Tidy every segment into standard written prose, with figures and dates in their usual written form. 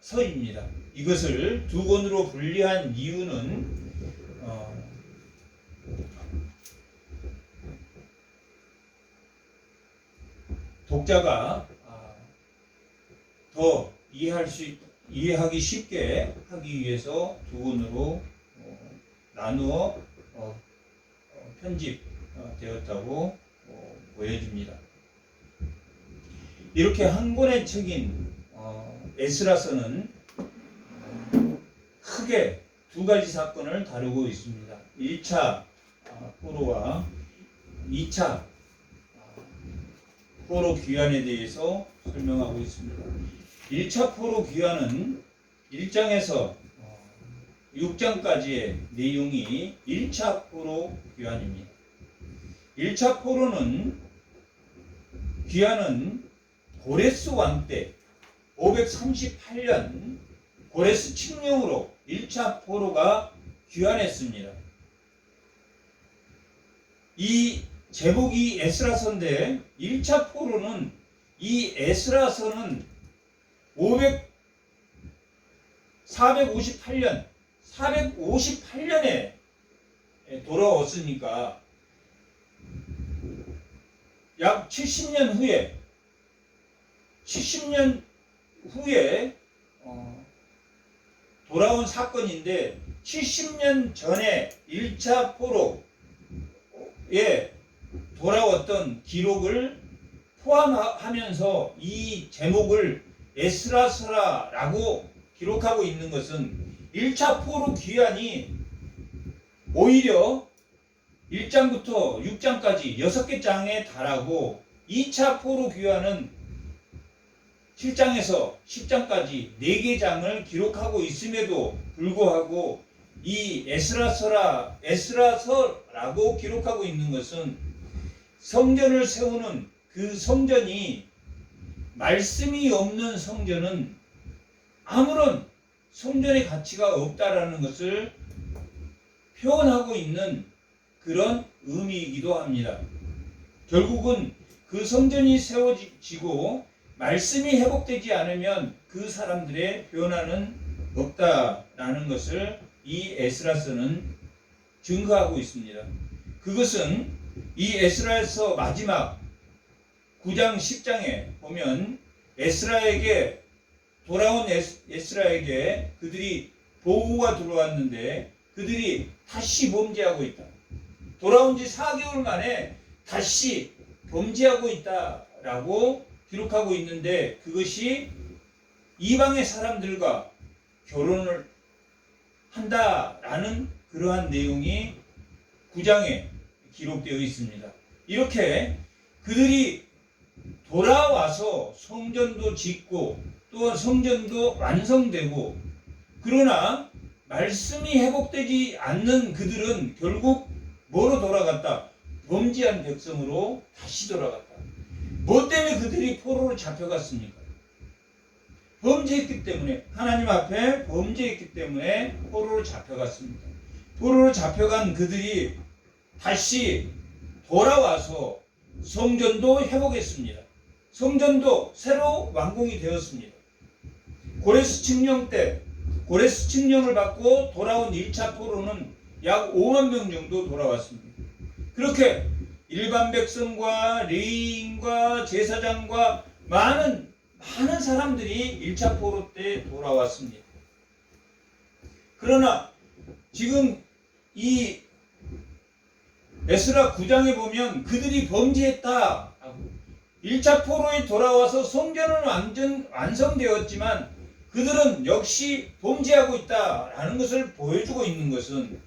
에스라서입니다. 이것을 두 권으로 분리한 이유는 독자가 더 이해하기 쉽게 하기 위해서 두 권으로 나누어 편집되었다고 보여집니다. 이렇게 한 권의 책인 에스라서는 크게 두 가지 사건을 다루고 있습니다. 1차 포로와 2차 포로 귀환에 대해서 설명하고 있습니다. 1차 포로 귀환은 1장에서 6장까지의 내용이 1차 포로 귀환입니다. 1차 포로는 귀환은 고레스 왕 때 538년 고레스 칙령으로 1차 포로가 귀환했습니다. 이 제목이 에스라서인데 1차 포로는 이 에스라서는 458년에 돌아왔으니까 약 70년 후에 돌아온 사건인데 70년 전에 1차 포로에 돌아왔던 기록을 포함하면서 이 제목을 에스라서라고 기록하고 있는 것은 1차 포로 귀환이 오히려 1장부터 6장까지 6개 장에 달하고 2차 포로 귀환은 7장에서 10장까지 4개 장을 기록하고 있음에도 불구하고 이 에스라서라고 기록하고 있는 것은 성전을 세우는 그 성전이 말씀이 없는 성전은 아무런 성전의 가치가 없다라는 것을 표현하고 있는 그런 의미이기도 합니다. 결국은 그 성전이 세워지고 말씀이 회복되지 않으면 그 사람들의 변화는 없다라는 것을 이 에스라서는 증거하고 있습니다. 그것은 이 에스라에서 마지막 9장 10장에 보면 돌아온 에스라에게 그들이 보고가 들어왔는데 그들이 다시 범죄하고 있다. 돌아온 지 4개월 만에 다시 범죄하고 있다라고 기록하고 있는데 그것이 이방의 사람들과 결혼을 한다라는 그러한 내용이 9장에 기록되어 있습니다. 이렇게 그들이 돌아와서 성전도 짓고 또한 성전도 완성되고 그러나 말씀이 회복되지 않는 그들은 결국 뭐로 돌아갔다? 범죄한 백성으로 다시 돌아갔다. 뭐 때문에 그들이 포로로 잡혀갔습니까? 범죄했기 때문에, 하나님 앞에 범죄했기 때문에 포로로 잡혀갔습니다. 포로로 잡혀간 그들이 다시 돌아와서 성전도 회복했습니다. 성전도 새로 완공이 되었습니다. 고레스 칙령 때 고레스 칙령을 받고 돌아온 1차 포로는 약 5만 명 정도 돌아왔습니다. 그렇게 일반 백성과 레위인과 제사장과 많은 사람들이 1차 포로 때 돌아왔습니다. 그러나 지금 이 에스라 9장에 보면 그들이 범죄했다. 1차 포로에 돌아와서 성전은 완성되었지만 그들은 역시 범죄하고 있다라는 것을 보여주고 있는 것은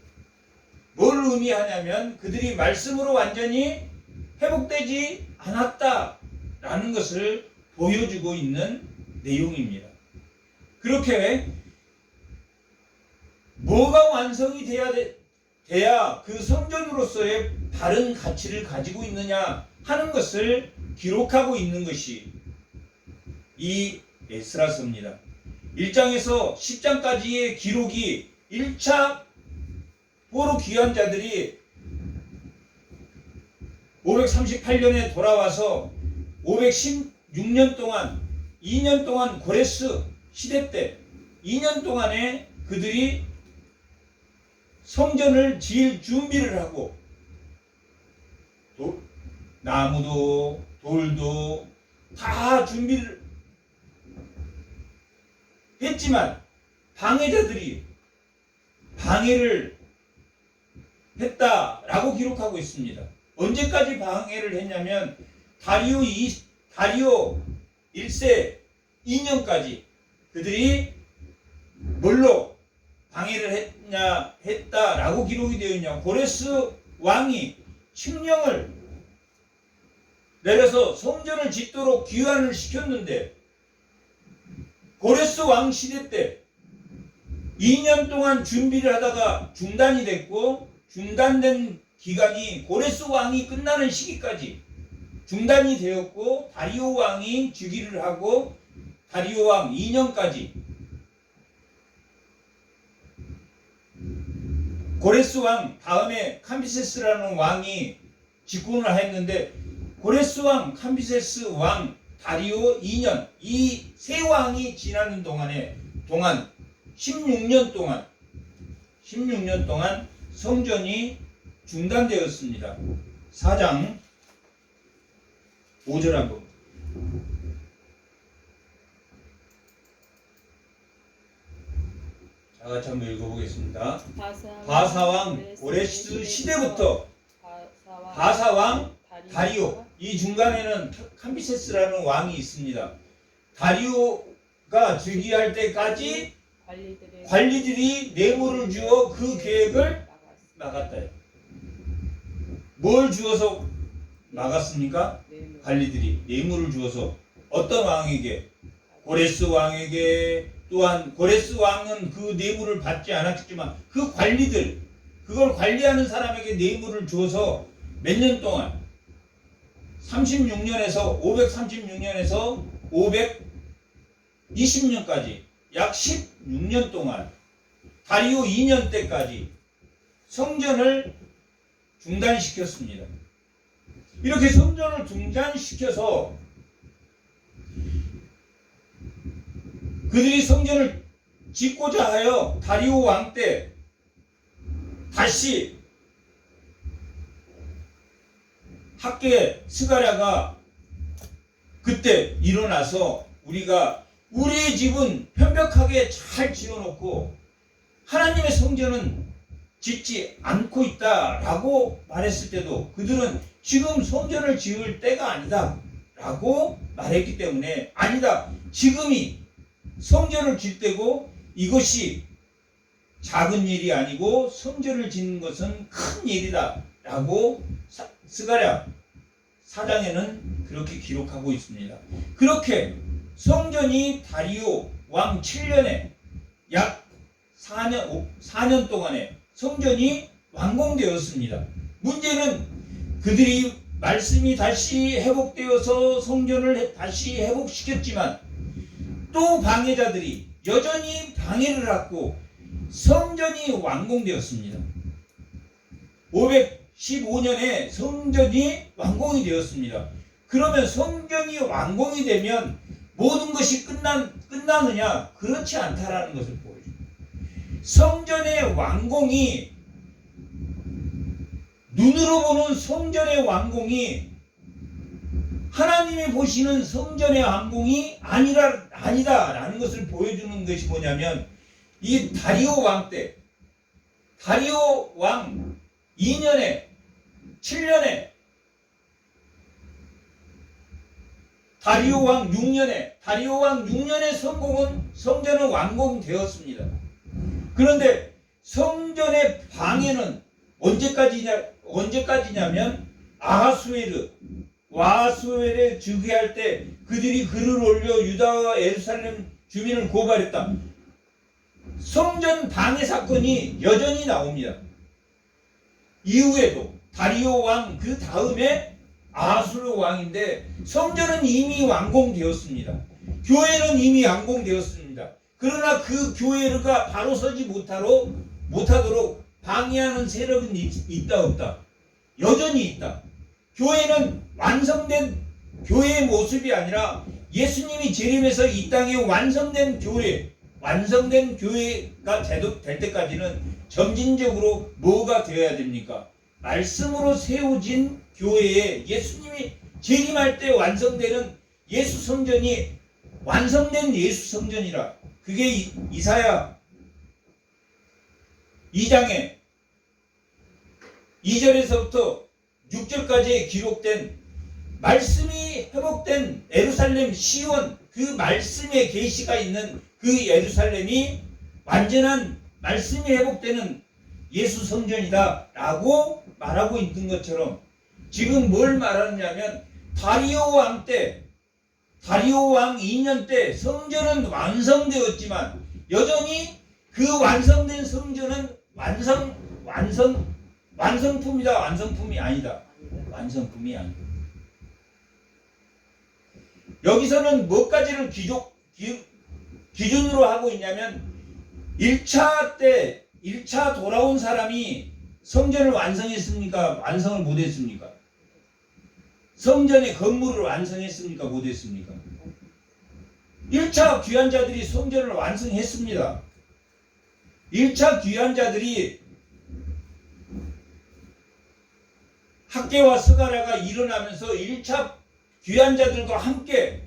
뭘 의미하냐면 그들이 말씀으로 완전히 회복되지 않았다라는 것을 보여주고 있는 내용입니다. 그렇게 뭐가 완성이 돼야 그 성전으로서의 바른 가치를 가지고 있느냐 하는 것을 기록하고 있는 것이 이 에스라서입니다. 1장에서 10장까지의 기록이 1차 포로 귀환자들이 538년에 돌아와서 516년 동안 2년 동안 고레스 시대 때 2년 동안에 그들이 성전을 지을 준비를 하고 나무도 돌도 다 준비를 했지만 방해자들이 방해를 했다라고 기록하고 있습니다. 언제까지 방해를 했냐면 다리오 1세 2년까지 그들이 뭘로 방해를 했다라고 기록이 되어 있냐. 고레스 왕이 칙령을 내려서 성전을 짓도록 기한을 시켰는데 고레스 왕 시대 때 2년 동안 준비를 하다가 중단이 됐고, 중단된 기간이 고레스 왕이 끝나는 시기까지 중단이 되었고, 다리오 왕이 즉위를 하고 다리오 왕 2년까지 고레스 왕 다음에 캄비세스라는 왕이 집권을 했는데, 고레스 왕, 캄비세스 왕, 다리오 2년 이 세 왕이 지나는 동안 16년 동안 성전이 중단되었습니다. 4장 5절 한번. 다 같이 한번 읽어보겠습니다. 바사왕 고레스 시대부터 바사왕 다리오, 이 중간에는 캄비세스라는 왕이 있습니다. 다리오가 즉위할 때까지 관리들이 뇌물을 주어 그 계획을 막았다. 뭘 주어서 막았습니까? 관리들이 뇌물을 주어서 어떤 왕에게? 고레스 왕에게. 또한 고레스 왕은 그 뇌물을 받지 않았지만 그 관리들, 그걸 관리하는 사람에게 뇌물을 줘서 몇 년 동안 536년에서 520년까지 약 16년 동안 다리오 2년 때까지 성전을 중단시켰습니다. 이렇게 성전을 중단시켜서 그들이 성전을 짓고자 하여 다리오 왕 때 다시 학계 스가랴가 그때 일어나서 우리가 우리의 집은 편벽하게 잘 지어놓고 하나님의 성전은 짓지 않고 있다라고 말했을 때도 그들은 지금 성전을 지을 때가 아니다 라고 말했기 때문에, 아니다, 지금이 성전을 짓 때고 이것이 작은 일이 아니고 성전을 짓는 것은 큰 일이다 라고 스가랴 4장에는 그렇게 기록하고 있습니다. 그렇게 성전이 다리오 왕 7년에 약 4년 동안에 성전이 완공되었습니다. 문제는 그들이 말씀이 다시 회복되어서 성전을 다시 회복시켰지만 또 방해자들이 여전히 방해를 하고 성전이 완공되었습니다. 515년에 성전이 완공이 되었습니다. 그러면 성전이 완공이 되면 모든 것이 끝나느냐? 그렇지 않다라는 것을 보여줍니다. 성전의 완공이, 눈으로 보는 성전의 완공이 하나님이 보시는 성전의 완공이 아니다라는 것을 보여주는 것이 뭐냐면, 이 다리오 왕 때, 다리오 왕 2년에 7년에 다리오 왕 6년에 성전은 완공되었습니다. 그런데 성전의 방해는 언제까지냐면 아하수에르 즉위할 때 그들이 글을 올려 유다와 예루살렘 주민을 고발했다. 성전 방해 사건이 여전히 나옵니다. 이후에도 다리오 왕 그 다음에 아하수르 왕인데 성전은 이미 완공되었습니다. 교회는 이미 완공되었습니다. 그러나 그 교회가 바로 서지 못하도록 방해하는 세력은 있다 없다? 여전히 있다. 교회는 완성된 교회의 모습이 아니라 예수님이 재림해서 이 땅에 완성된 교회, 완성된 교회가 될 때까지는 점진적으로 뭐가 되어야 됩니까? 말씀으로 세워진 교회에 예수님이 재림할 때 완성되는 예수 성전이 완성된 예수 성전이라. 그게 이사야 2장에 2절에서부터 6절까지 기록된 말씀이 회복된 예루살렘 시온, 그 말씀의 계시가 있는 그 예루살렘이 완전한 말씀이 회복되는 예수 성전이다 라고 말하고 있는 것처럼 지금 뭘 말하느냐면 다리오 왕 2년 때 성전은 완성되었지만 여전히 그 완성된 성전은 완성품이다. 완성품이 아니다. 완성품이 아니다. 여기서는 뭐까지를 기준으로 하고 있냐면 1차 돌아온 사람이 성전을 완성했습니까? 완성을 못했습니까? 성전의 건물을 완성했습니까? 못했습니까? 1차 귀환자들이 성전을 완성했습니다. 1차 귀환자들이 학개와 스가랴가 일어나면서 1차 귀환자들과 함께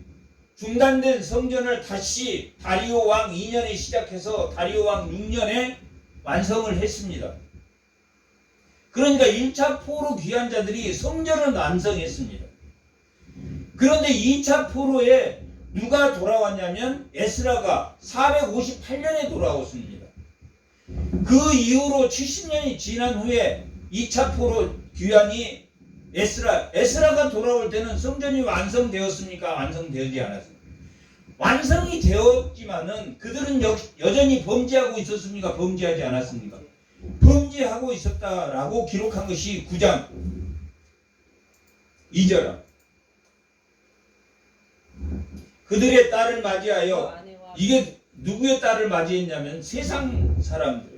중단된 성전을 다시 다리오 왕 2년에 시작해서 다리오 왕 6년에 완성을 했습니다. 그러니까 1차 포로 귀환자들이 성전을 완성했습니다. 그런데 2차 포로에 누가 돌아왔냐면 에스라가 458년에 돌아왔습니다. 그 이후로 70년이 지난 후에 2차 포로 귀환이 에스라가 돌아올 때는 성전이 완성되었습니까? 완성되지 않았습니까? 완성이 되었지만은 그들은 여전히 범죄하고 있었습니까? 범죄하지 않았습니까? 범죄하고 있었다라고 기록한 것이 9장 2절. 그들의 딸을 맞이하여, 이게 누구의 딸을 맞이했냐면 세상 사람들.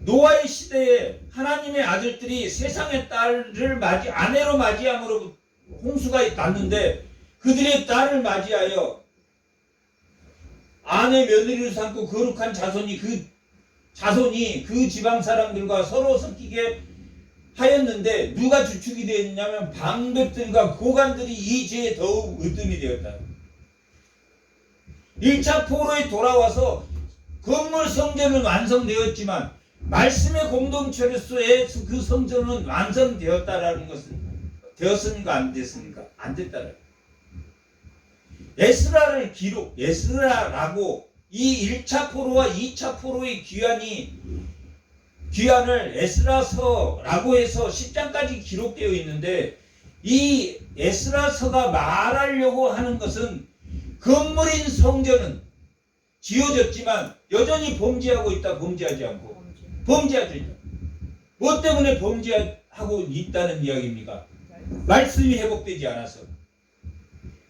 노아의 시대에 하나님의 아들들이 세상의 딸을 아내로 맞이함으로 홍수가 났는데 그들의 딸을 맞이하여 아내 며느리를 삼고 거룩한 자손이 그 지방 사람들과 서로 섞이게 하였는데 누가 주축이 되었냐면 방백들과 고관들이 이 죄에 더욱 으뜸이 되었다. 1차 포로에 돌아와서 건물 성전은 완성되었지만 말씀의 공동체로서의 그 성전은 완성되었다라는 것은 되었습니까? 안 됐습니까? 안 됐다라. 에스라라고 이 1차 포로와 2차 포로의 귀환을 에스라서라고 해서 10장까지 기록되어 있는데 이 에스라서가 말하려고 하는 것은 건물인 성전은 지어졌지만 여전히 범죄하고 있다. 범죄하지 않고. 범죄하고 있다. 뭐 때문에 범죄하고 있다는 이야기입니까? 말씀이 회복되지 않아서.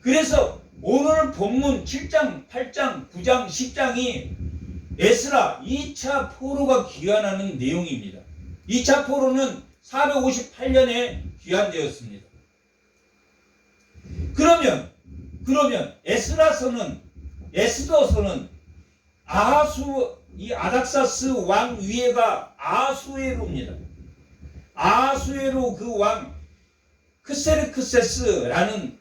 그래서 오늘 본문 7장, 8장, 9장, 10장이 에스라 2차 포로가 귀환하는 내용입니다. 2차 포로는 458년에 귀환되었습니다. 그러면 에스더서는 이 아닥사스 왕 위에가 아수에로입니다. 아수에로 그 왕 크세르크세스라는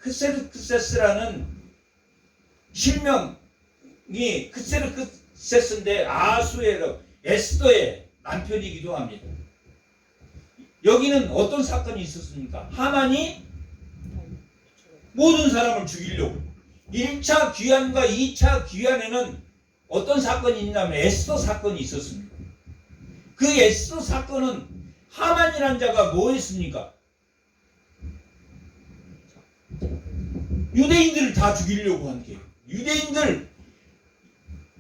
실명이 크세르크세스인데 아수에로 에스더의 남편이기도 합니다. 여기는 어떤 사건이 있었습니까? 하만이 모든 사람을 죽이려고 1차 귀환과 2차 귀환에는 어떤 사건이 있냐면 에스더 사건이 있었습니다. 그 에스더 사건은 하만이라는 자가 뭐 했습니까? 유대인들을 다 죽이려고 한 게, 유대인들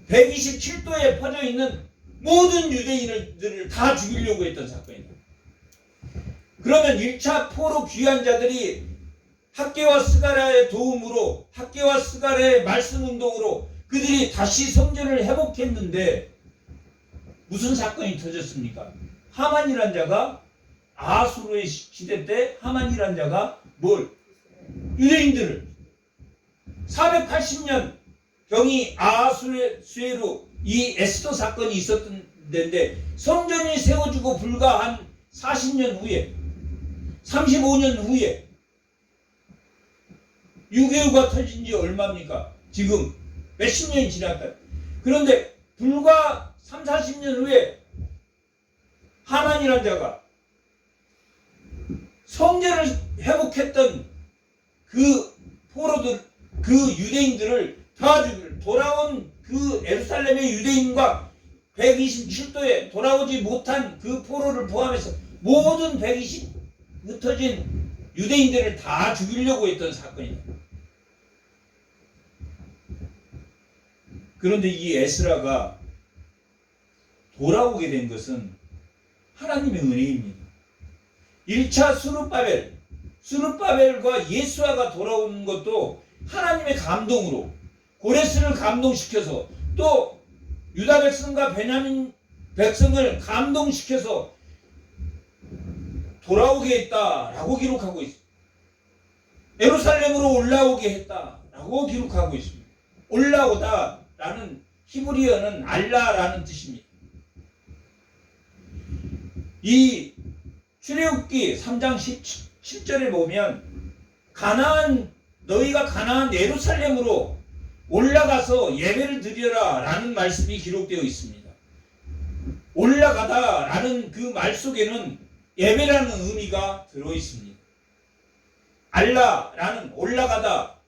127도에 퍼져 있는 모든 유대인들을 다 죽이려고 했던 사건이다. 그러면 1차 포로 귀환자들이 학개와 스가랴의 도움으로, 학개와 스가랴의 말씀 운동으로 그들이 다시 성전을 회복했는데 무슨 사건이 터졌습니까? 하만이란 자가 아수르의 시대 때 하만이란 자가 유대인들을 480년 경이 아하수에로 이 에스더 사건이 있었던 데인데 성전이 세워지고 불과 한 40년 후에 35년 후에 6.25가 터진 지 얼마입니까? 지금 몇십 년이 지났다. 그런데 불과 3, 40년 후에 하만이라는 자가 성전을 회복했던 그 포로들, 그 유대인들을 도와주기를, 돌아온 그 예루살렘의 유대인과 127도에 돌아오지 못한 그 포로를 포함해서 모든 120 흩어진 유대인들을 다 죽이려고 했던 사건이다. 그런데 이 에스라가 돌아오게 된 것은 하나님의 은혜입니다. 1차 수르바벨과 예수아가 돌아오는 것도 하나님의 감동으로, 고레스를 감동시켜서, 또 유다 백성과 베냐민 백성을 감동시켜서 돌아오게 했다라고 기록하고 있습니다. 예루살렘으로 올라오게 했다라고 기록하고 있습니다. 올라오다라는 히브리어는 알라라는 뜻입니다. 이 출애굽기 3장 17절에 보면 너희가 가나안 예루살렘으로 올라가서 예배를 드려라 라는 말씀이 기록되어 있습니다. 올라가다 라는 그 말 속에는 예배라는 의미가 들어 있습니다. 알라라는 올라가다.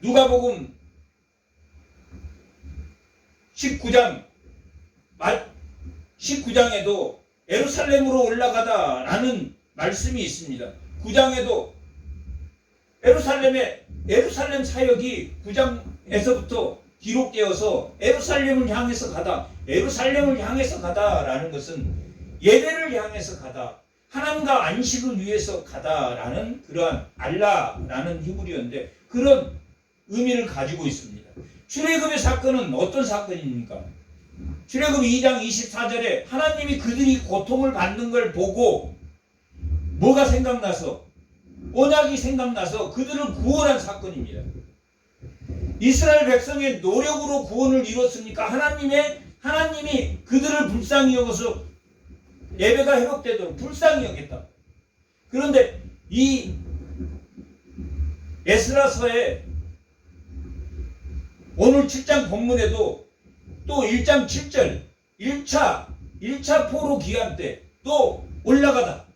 누가복음 19장에도 예루살렘으로 올라가다 라는 말씀이 있습니다. 9장에도 예루살렘 사역이 9장에서부터 기록되어서 예루살렘을 향해서 가다 라는 것은 예배를 향해서 가다, 하나님과 안식을 위해서 가다라는 그러한 알라라는 히브리어인데 그런 의미를 가지고 있습니다. 출애굽의 사건은 어떤 사건입니까? 출애굽 2장 24절에 하나님이 그들이 고통을 받는 걸 보고 뭐가 생각나서, 언약이 생각나서 그들을 구원한 사건입니다. 이스라엘 백성의 노력으로 구원을 이뤘습니까? 하나님이 그들을 불쌍히 여겨서 예배가 회복되도록 불쌍히 여겼다. 그런데 이 에스라서에 오늘 7장 본문에도 또 1장 7절 1차 포로 기한 때 또 올라가다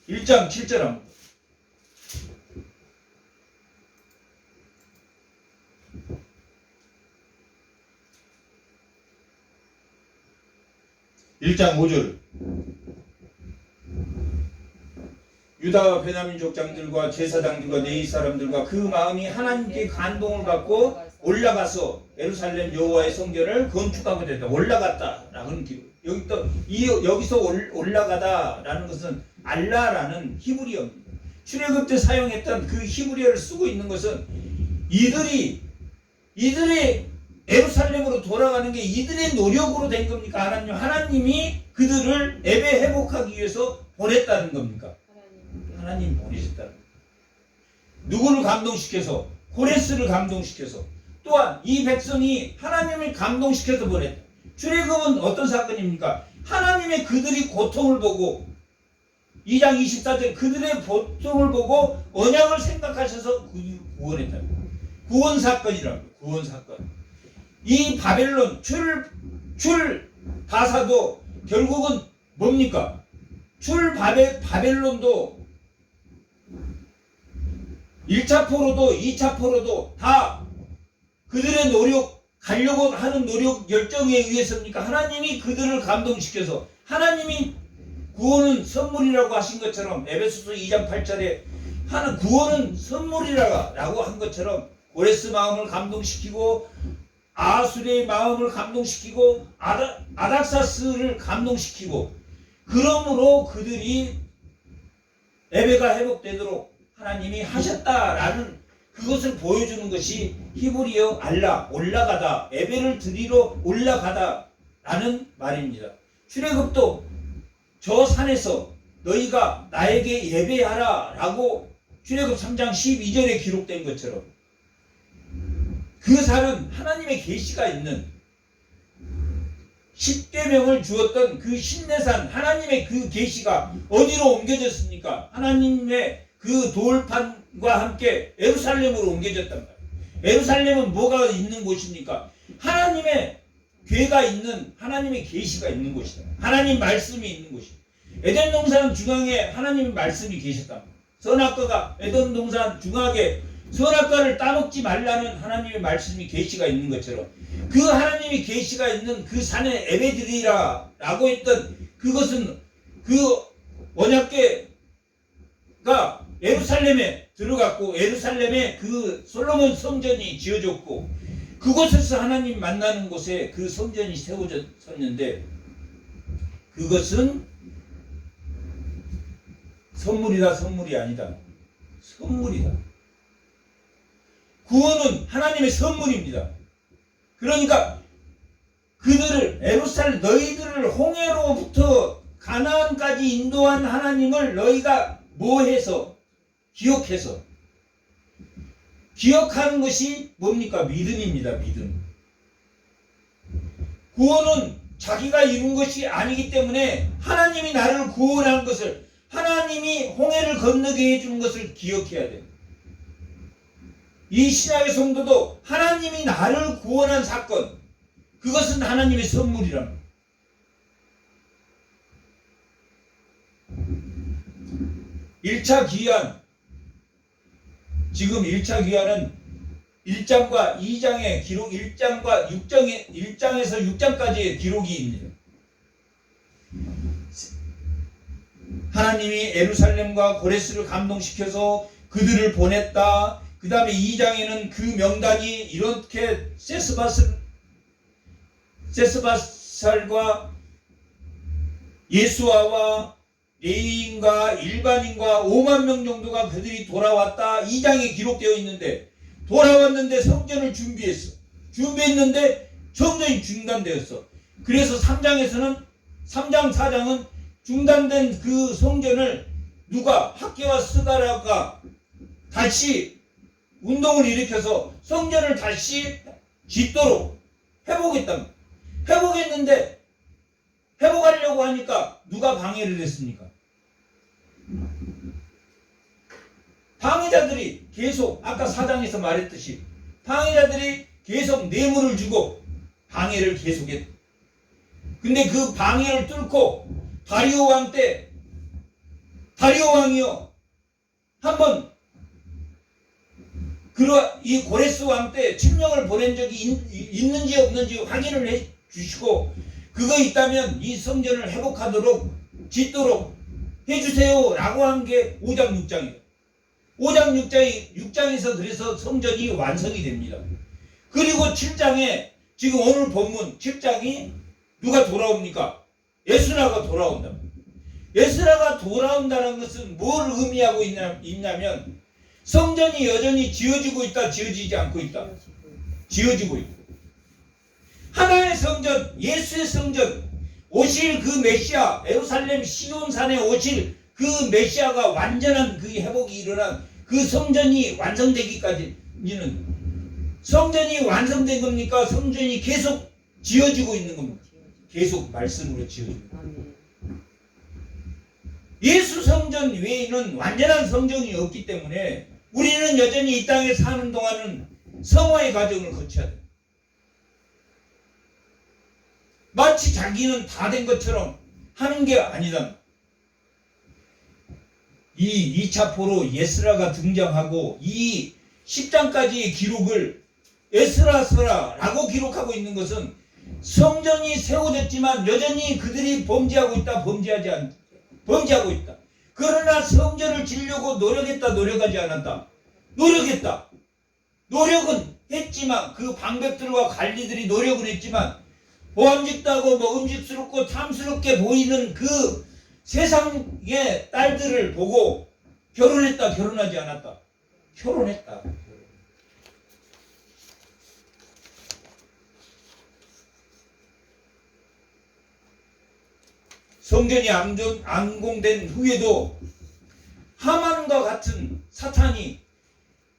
1장 7절 합니다. (1장 5절) 유다와 베냐민 족장들과 제사장들과 네이 사람들과 그 마음이 하나님께 감동을 받고 올라가서 예루살렘 여호와의 성전을 건축하게 됐다. 올라갔다라는 기록. 여기서 올라가다라는 것은 알라라는 히브리어입니다. 출애굽 때 사용했던 그 히브리어를 쓰고 있는 것은 이들이 예루살렘으로 돌아가는 게 이들의 노력으로 된 겁니까? 하나님이 그들을 예배 회복하기 위해서 보냈다는 겁니까? 하나님 보내셨다는 겁니다. 누구를 감동시켜서? 고레스를 감동시켜서. 또한 이 백성이 하나님을 감동시켜서 보냈다. 출애굽은 어떤 사건입니까? 하나님의 그들이 고통을 보고 2장 24절 그들의 고통을 보고 언약을 생각하셔서 구원했다. 구원 사건이라고. 구원 사건. 이 바벨론 바사도 결국은 뭡니까? 바벨론도 1차 포로도 2차 포로도 다 그들의 가려고 하는 노력 열정에 의해서입니까? 하나님이 그들을 감동시켜서 하나님이 구원은 선물이라고 하신 것처럼 에베소서 2장 8절에 구원은 선물이라고 한 것처럼 고레스 마음을 감동시키고 아수르의 마음을 감동시키고 아닥사스를 감동시키고 그러므로 그들이 예배가 회복되도록 하나님이 하셨다라는 그것을 보여주는 것이 히브리어 알라, 올라가다, 예배를 드리러 올라가다라는 말입니다. 출애굽도 저 산에서 너희가 나에게 예배하라 라고 출애굽 3장 12절에 기록된 것처럼 그 산은 하나님의 계시가 있는 십계명을 주었던 그 신내산 하나님의 그 계시가 어디로 옮겨졌습니까? 하나님의 그 돌판과 함께 예루살렘으로 옮겨졌단 말이에요. 예루살렘은 뭐가 있는 곳입니까? 하나님의 괴가 있는 하나님의 계시가 있는 곳이다. 하나님 말씀이 있는 곳이다. 에덴 동산 중앙에 하나님의 말씀이 계셨단 말이에요. 선악과가 에덴 동산 중앙에 선악과를 따먹지 말라는 하나님의 말씀이 계시가 있는 것처럼 그 하나님의 계시가 있는 그 산에 에베드리라라고 했던 그것은 그 언약궤가 예루살렘에 들어갔고 예루살렘에 그 솔로몬 성전이 지어졌고 그곳에서 하나님 만나는 곳에 그 성전이 세워졌었는데 그것은 선물이다 선물이 아니다. 선물이다. 구원은 하나님의 선물입니다. 그러니까 그들을 예루살렘 너희들을 홍해로부터 가나안까지 인도한 하나님을 너희가 뭐해서 기억해서 기억하는 것이 뭡니까? 믿음입니다. 믿음. 구원은 자기가 이룬 것이 아니기 때문에 하나님이 나를 구원한 것을 하나님이 홍해를 건너게 해주는 것을 기억해야 돼요. 이 신약의 성도도 하나님이 나를 구원한 사건 그것은 하나님의 선물이랍니다. (1차) 귀환 지금 1차 귀환은 1장과 2장의 기록 1장과 1장에서 6장까지의 기록이 있습니다. 하나님이 예루살렘과 고레스를 감동시켜서 그들을 보냈다. 그 다음에 2장에는 그 명단이 이렇게 세스바살과 예수아와 레위인과 일반인과 5만 명 정도가 그들이 돌아왔다. 2장에 기록되어 있는데 돌아왔는데 성전을 준비했는데 성전이 중단되었어. 그래서 3장에서는 3장 4장은 중단된 그 성전을 누가 학개와 스가랴가 다시 운동을 일으켜서 성전을 다시 짓도록 회복했답니다. 회복했는데 회복하려고 하니까 누가 방해를 했습니까? 방해자들이 계속 아까 4장에서 말했듯이 방해자들이 계속 뇌물을 주고 방해를 계속했다. 근데 그 방해를 뚫고 다리오 왕 때 다리오 왕이요 한번 이 고레스 왕 때 칙령을 보낸 적이 있는지 없는지 확인을 해 주시고 그거 있다면 이 성전을 회복하도록 짓도록 해주세요 라고 한 게 5장 6장이에요. 5장 6장에서 그래서 성전이 완성이 됩니다. 그리고 7장에 지금 오늘 본문 7장이 누가 돌아옵니까? 에스라가 돌아온다. 에스라가 돌아온다는 것은 뭘 의미하고 있냐면 성전이 여전히 지어지고 있다, 지어지지 않고 있다. 지어지고 있다. 하나의 성전, 예수의 성전, 오실 그 메시아, 예루살렘 시온산에 오실 그 메시아가 완전한 그 회복이 일어난 그 성전이 완성되기까지는 성전이 완성된 겁니까? 성전이 계속 지어지고 있는 겁니다. 계속 말씀으로 지어지고 있는 예수 성전 외에는 완전한 성전이 없기 때문에 우리는 여전히 이 땅에 사는 동안은 성화의 과정을 거쳐야 돼요. 마치 자기는 다 된 것처럼 하는 게 아니다. 이 2차 포로 에스라가 등장하고 이 10장까지의 기록을 에스라서라라고 기록하고 있는 것은 성전이 세워졌지만 여전히 그들이 범죄하고 있다, 범죄하고 있다. 그러나 성전을 지으려고 노력했다, 노력하지 않았다. 노력했다. 노력은 했지만 그 방백들과 관리들이 노력을 했지만 보암직하고 먹음직스럽고 탐스럽게 보이는 그 세상의 딸들을 보고 결혼했다, 결혼하지 않았다. 결혼했다. 성전이 안공된 후에도 하만과 같은 사탄이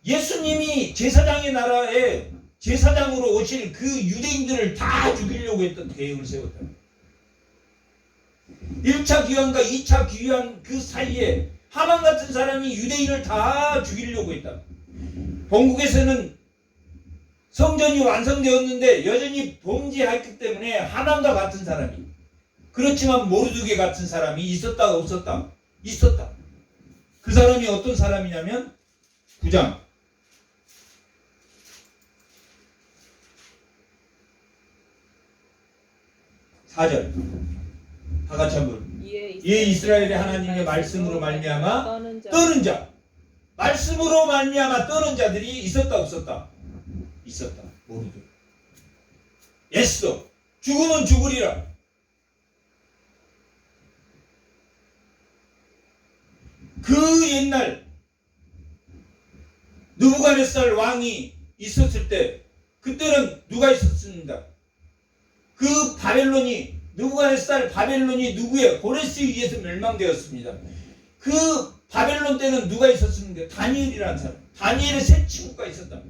예수님이 제사장의 나라에 제사장으로 오실 그 유대인들을 다 죽이려고 했던 계획을 세웠다. 1차 귀환과 2차 귀환 그 사이에 하만 같은 사람이 유대인을 다 죽이려고 했다. 본국에서는 성전이 완성되었는데 여전히 범죄했기 때문에 하만과 같은 사람이, 그렇지만 모르드게 같은 사람이 있었다 없었다? 있었다. 그 사람이 어떤 사람이냐면 9장 4절 다 같이 한번. 이에 이스라엘의 하나님의 말씀으로 말미암아 떠는 자, 말씀으로 말미암아 떠는 자들이 있었다 없었다? 있었다. 모르드. 에스더, 죽으면 죽으리라. 그 옛날 느부갓네살 왕이 있었을 때, 그때는 누가 있었습니까? 그 바벨론이, 느부갓네살 바벨론이 누구의? 고레스에 의해서 멸망되었습니다. 그 바벨론 때는 누가 있었습니까? 다니엘이라는 사람. 다니엘의 세 친구가 있었다.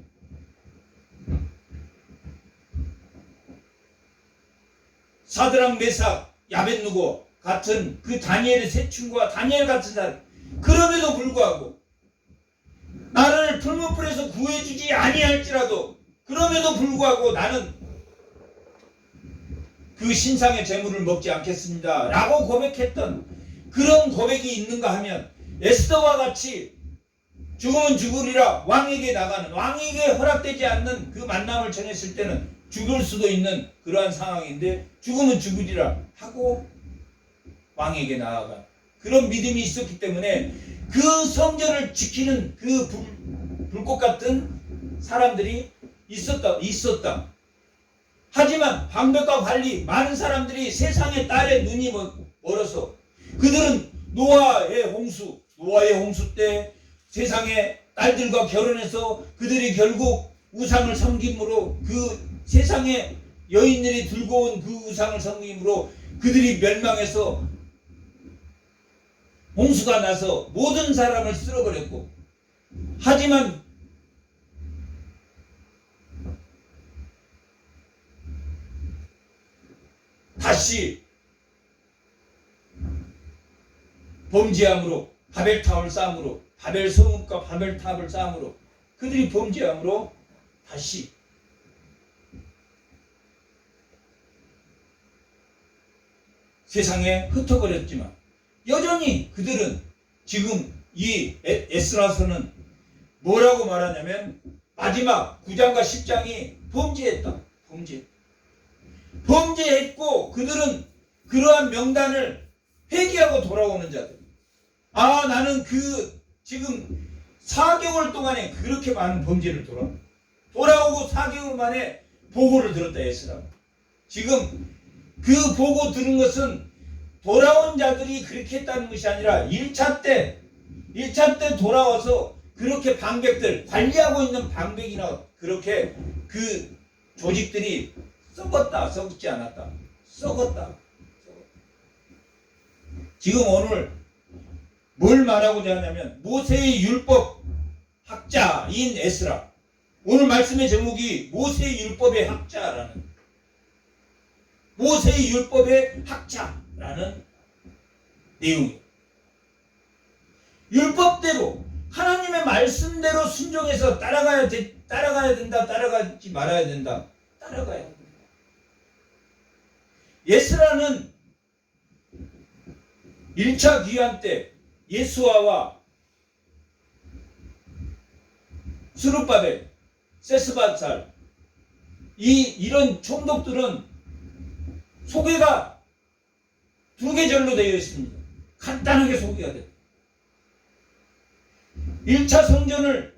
사드락, 메삭, 야벳누고 같은 그 다니엘의 세 친구와 다니엘 같은 사람. 그럼에도 불구하고 나를 풀무불에서 구해주지 아니할지라도, 그럼에도 불구하고 나는 그 신상의 재물을 먹지 않겠습니다 라고 고백했던 그런 고백이 있는가 하면, 에스더와 같이 죽으면 죽으리라 왕에게 나가는, 왕에게 허락되지 않는 그 만남을 전했을 때는 죽을 수도 있는 그러한 상황인데, 죽으면 죽으리라 하고 왕에게 나아가 그런 믿음이 있었기 때문에 그 성전을 지키는 그 불꽃 같은 사람들이 있었다. 하지만 방백과 관리 많은 사람들이 세상의 딸의 눈이 멀어서 그들은 노아의 홍수 때 세상의 딸들과 결혼해서 그들이 결국 우상을 섬김으로, 그 세상의 여인들이 들고 온 그 우상을 섬김으로 그들이 멸망해서 홍수가 나서 모든 사람을 쓸어버렸고, 하지만 다시 범죄함으로, 바벨탑을 쌓음으로, 바벨성읍과 바벨탑을 쌓음으로 그들이 범죄함으로 다시 세상에 흩어버렸지만, 여전히 그들은 지금 이 에스라서는 뭐라고 말하냐면, 마지막 9장과 10장이 범죄했다. 범죄했고 그들은 그러한 명단을 회개하고 돌아오는 자들. 아, 나는 지금 4개월 동안에 그렇게 많은 범죄를 돌아오고 4개월 만에 보고를 들었다. 에스라. 지금 그 보고 들은 것은 돌아온 자들이 그렇게 했다는 것이 아니라 1차 때 돌아와서 그렇게 방백들, 관리하고 있는 방백이나 그렇게 그 조직들이 썩었지 않았다. 썩었다. 지금 오늘 뭘 말하고자 하냐면, 모세의 율법 학자인 에스라. 오늘 말씀의 제목이 모세의 율법의 학자라는, 모세의 율법의 학자라는 내용이에요. 율법대로, 하나님의 말씀대로 순종해서 따라가야 된다, 따라가지 말아야 된다, 따라가야 된다. 에스라는 1차 귀환 때 예수아와 스룹바벨, 세스바살, 이런 총독들은 소개가 2계절로 되어 있습니다. 간단하게 소개가 됩니다. 1차 성전을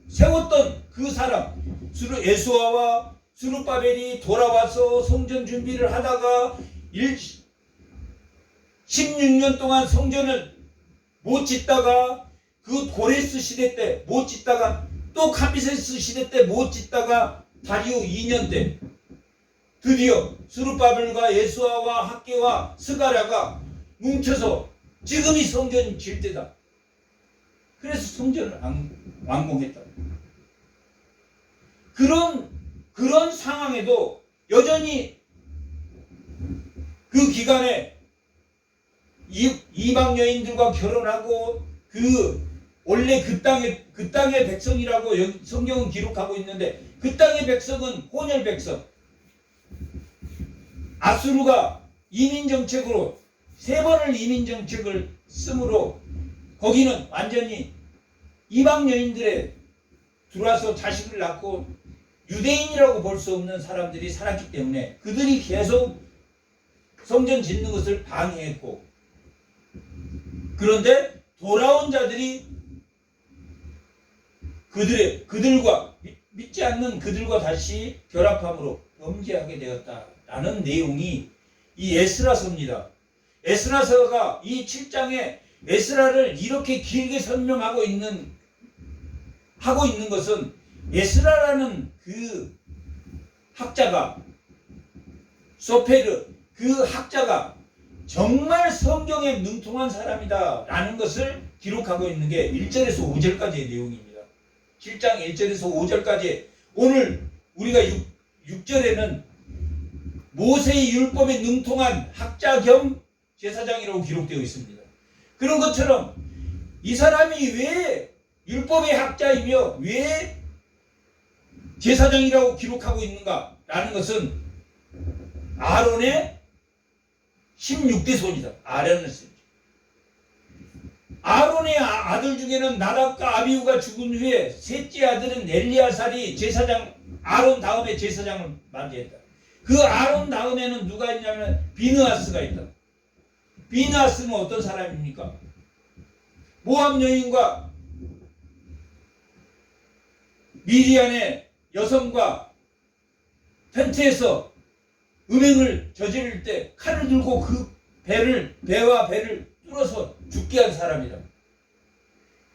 세웠던 그 사람, 예수아와 스룹바벨이 돌아와서 성전 준비를 하다가 16년 동안 성전을 못 짓다가, 그 고레스 시대 때 못 짓다가, 또 카미세스 시대 때 못 짓다가 다리오 2년 때 드디어 스룹바벨과 예수아와 학개와 스가랴가 뭉쳐서 지금이 성전 질 때다. 그래서 성전을 완공했다. 그런 상황에도 여전히 그 기간에 이방 여인들과 결혼하고 원래 그 땅의 백성이라고 성경은 기록하고 있는데 그 땅의 백성은 혼혈 백성. 아수르가 이민 정책으로 3번을 이민 정책을 쓰므로 거기는 완전히 이방 여인들에 들어와서 자식을 낳고 유대인이라고 볼 수 없는 사람들이 살았기 때문에 그들이 계속 성전 짓는 것을 방해했고, 그런데 돌아온 자들이 그들과 믿지 않는 그들과 다시 결합함으로 범죄하게 되었다라는 내용이 이 에스라서입니다. 에스라서가 이 7장에 에스라를 이렇게 길게 설명하고 있는 것은 에스라라는 그 학자가, 소페르 그 학자가 정말 성경에 능통한 사람이다 라는 것을 기록하고 있는 게 1절에서 5절까지의 내용입니다. 7장 1절에서 5절까지. 오늘 우리가 6절에는 모세의 율법에 능통한 학자 겸 제사장이라고 기록되어 있습니다. 그런 것처럼 이 사람이 왜 율법의 학자이며 왜 제사장이라고 기록하고 있는가 라는 것은 아론의 16대 손이다. 아론의 아들 중에는 나답과 아비후가 죽은 후에 셋째 아들은 엘리야살이 아론 다음에 제사장을 맞이했다. 그 아론 다음에는 누가 있냐면 비느하스가 있다. 비느하스는 어떤 사람입니까? 모압 여인과 미디안의 여성과 텐트에서 음행을 저지를 때 칼을 들고 그 배와 배를 뚫어서 죽게 한 사람이다.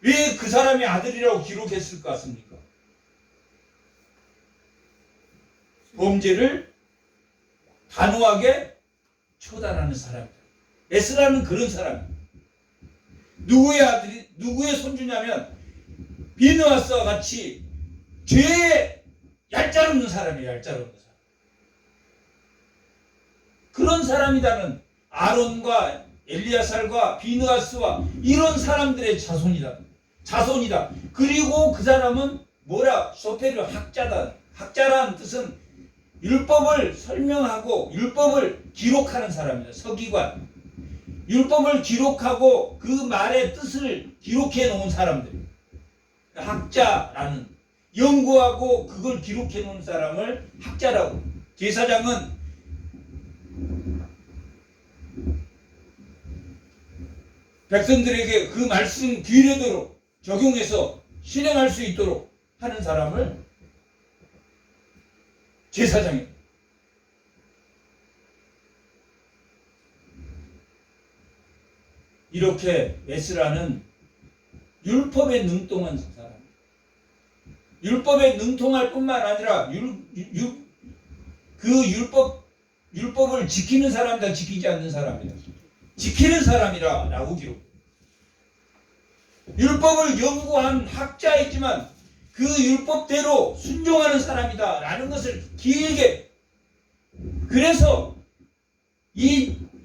왜 그 사람이 아들이라고 기록했을 것 같습니까? 범죄를 단호하게 처단하는 사람이다. 에스라는 그런 사람이다. 누구의 손주냐면 비느하스와 같이 죄에 얄짤없는 사람이에요. 얄짤없는 사람. 그런 사람이다는 아론과 엘리야살과 비느하스와 이런 사람들의 자손이다. 그리고 그 사람은 소페르 학자다. 학자라는 뜻은 율법을 설명하고 율법을 기록하는 사람이다. 서기관. 율법을 기록하고 그 말의 뜻을 기록해 놓은 사람들. 학자라는, 연구하고 그걸 기록해 놓은 사람을 학자라고. 제사장은 백성들에게 그 말씀 규례대로 적용해서 실행할 수 있도록 하는 사람을 제사장입니다. 이렇게 에스라는 율법에 능통한 사람. 율법에 능통할 뿐만 아니라 그 율법을 지키는 사람이다, 지키지 않는 사람이다. 지키는 사람이라고 기록. 율법을 연구한 학자이지만 그 율법대로 순종하는 사람이다 라는 것을 길게. 그래서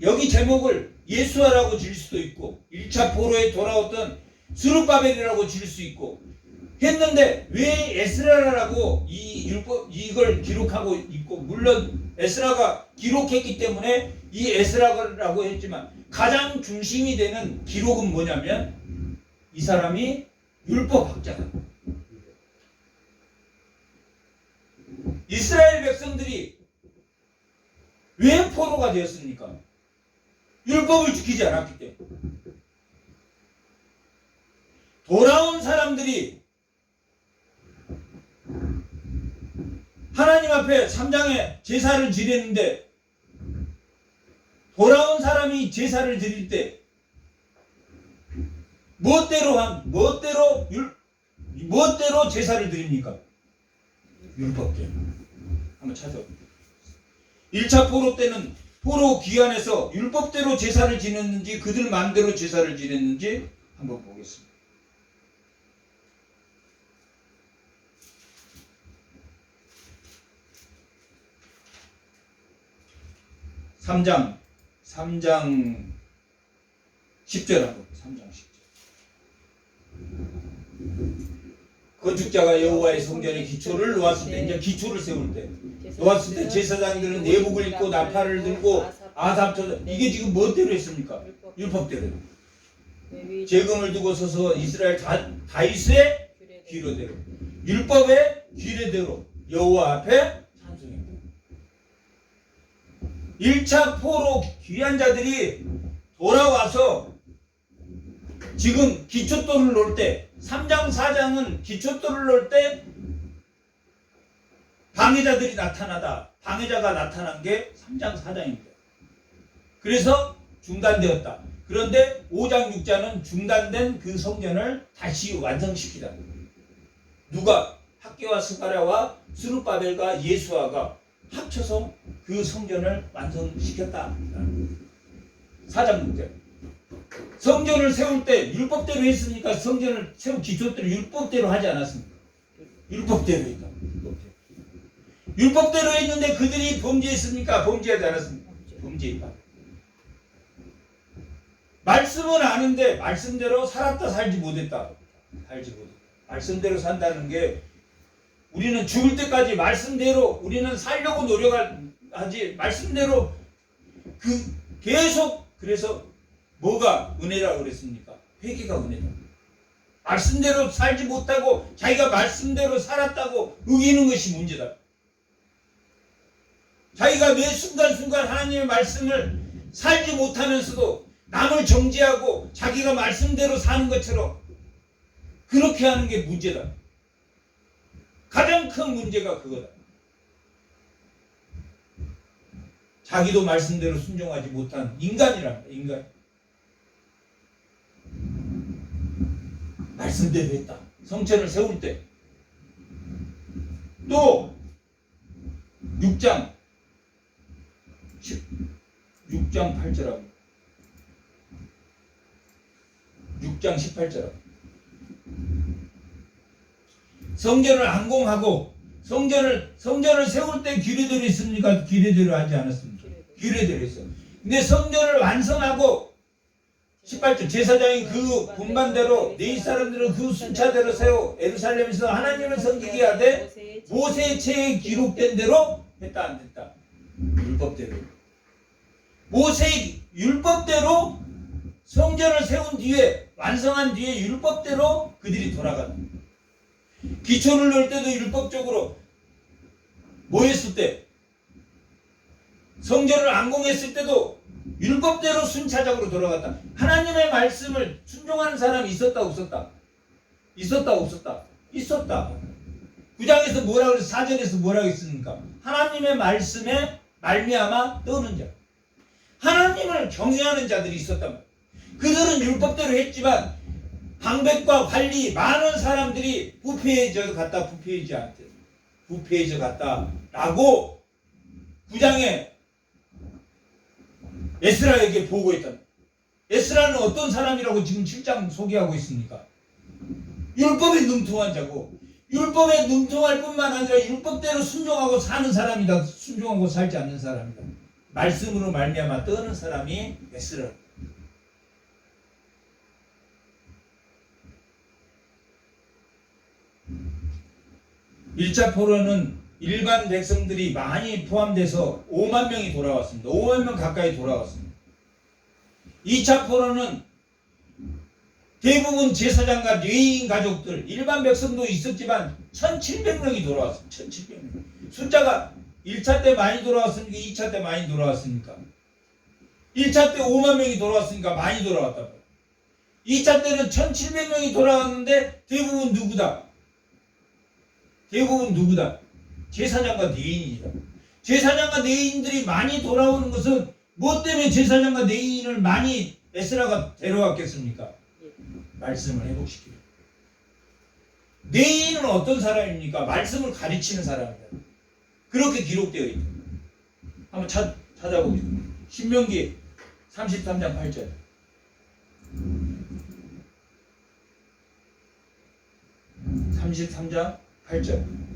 여기 제목을 예수아라고 지을 수도 있고 1차 포로에 돌아왔던 스룹바벨이라고 지을 수 있고 했는데 왜 에스라라고 이걸 기록하고 있고, 물론 에스라가 기록했기 때문에 이 에스라라고 했지만 가장 중심이 되는 기록은 뭐냐면 이 사람이 율법학자다. 이스라엘 백성들이 왜 포로가 되었습니까? 율법을 지키지 않았기 때문에. 돌아온 사람들이 하나님 앞에 3장에 제사를 지냈는데, 돌아온 사람이 제사를 드릴 때 무엇대로 제사를 드립니까? 율법대로. 한번 찾아봅니다. 1차 포로 때는 포로 기간에서 율법대로 제사를 지냈는지 그들 마음대로 제사를 지냈는지 한번 보겠습니다. 3장 10절 하고 3장 10절. 건축자가 여호와의 성전의 기초를 놓았을 때, 이제 기초를 세울 때, 놓았을 때 제사장들은 내복을 입고 나팔을 들고 아삽처럼, 이게 지금 뭐대로 했습니까? 율법대로. 재금을 두고 서서 이스라엘 다윗의 규례대로, 율법의 규례대로 여호와 앞에 찬송했다. 1차 포로 귀한 자들이 돌아와서 지금 기초돌을 놓을 때, 3장 4장은 기초돌을 놓을 때 방해자들이 나타나다, 방해자가 나타난 게 3장 4장입니다. 그래서 중단되었다. 그런데 5장 6장은 중단된 그 성전을 다시 완성시키다. 누가? 학개와 스가랴와 스룹바벨과 예수아가 합쳐서 그 성전을 완성시켰다. 4장 6장. 성전을 세울 때 율법대로 했으니까 성전을 세운 기초대로 율법대로 하지 않았습니까? 율법대로 했다. 율법대로 했는데 그들이 범죄했습니까? 범죄하지 않았습니까? 범죄했다. 말씀은 아는데 말씀대로 살았다 살지 못했다. 살지 못했다. 말씀대로 산다는 게 우리는 죽을 때까지 말씀대로 우리는 살려고 노력하지, 말씀대로 계속. 그래서 뭐가 은혜라고 그랬습니까? 회개가 은혜다. 말씀대로 살지 못하고 자기가 말씀대로 살았다고 우기는 것이 문제다. 자기가 매 순간순간 하나님의 말씀을 살지 못하면서도 남을 정죄하고 자기가 말씀대로 사는 것처럼 그렇게 하는 게 문제다. 가장 큰 문제가 그거다. 자기도 말씀대로 순종하지 못한 인간이란다. 인간. 말씀대로 했다. 성전을 세울 때. 또 6장 8절하고 6장 18절. 성전을 안공하고 성전을 세울 때 규례대로 했습니까? 규례대로 하지 않았습니까? 규례대로 했어. 근데 성전을 완성하고 18절 제사장이 그 분반대로 네 사람들은 그 순차대로 세워 예루살렘에서 하나님을 섬기게 하되 모세의 책에 기록된 대로 했다 안 됐다? 율법대로. 모세의 율법대로 성전을 세운 뒤에 완성한 뒤에 율법대로 그들이 돌아간다. 기초를 넣을 때도 율법적으로 뭐 했을 때 성전을 안공했을 때도 율법대로 순차적으로 돌아갔다. 하나님의 말씀을 순종하는 사람이 있었다 없었다? 있었다 없었다? 있었다. 9장에서 뭐라고 그랬어? 4절에서 뭐라고 했습니까? 하나님의 말씀에 말미암아 떠오는 자, 하나님을 경외하는 자들이 있었단 말이야. 그들은 율법대로 했지만 방백과 관리 많은 사람들이 부패해져 갔다 부패해지지 않대. 부패해져 갔다라고 9장에 에스라에게 보고했다. 에스라는 어떤 사람이라고 지금 7장 소개하고 있습니까? 율법에 능통한 자고, 율법에 능통할 뿐만 아니라 율법대로 순종하고 사는 사람이다. 순종하고 살지 않는 사람이다. 말씀으로 말미암아 떠는 사람이 에스라. 1차 포로는 일반 백성들이 많이 포함돼서 5만 명이 돌아왔습니다. 5만 명 가까이 돌아왔습니다. 2차 포로는 대부분 제사장과 레위인 가족들, 일반 백성도 있었지만 1,700명이 돌아왔습니다. 1,700명. 숫자가 1차 때 많이 돌아왔으니까 2차 때 많이 돌아왔으니까. 1차 때 5만 명이 돌아왔으니까 많이 돌아왔다. 2차 때는 1,700명이 돌아왔는데 대부분 누구다? 대부분 누구다? 제사장과 레위인이다. 제사장과 레위인들이 많이 돌아오는 것은 뭐 때문에 제사장과 레위인을 많이 에스라가 데려왔겠습니까? 말씀을 회복시키고. 레위인은 어떤 사람입니까? 말씀을 가르치는 사람이다. 그렇게 기록되어 있다. 한번 찾아보겠습니다. 신명기 33장 8절. 33장 8절.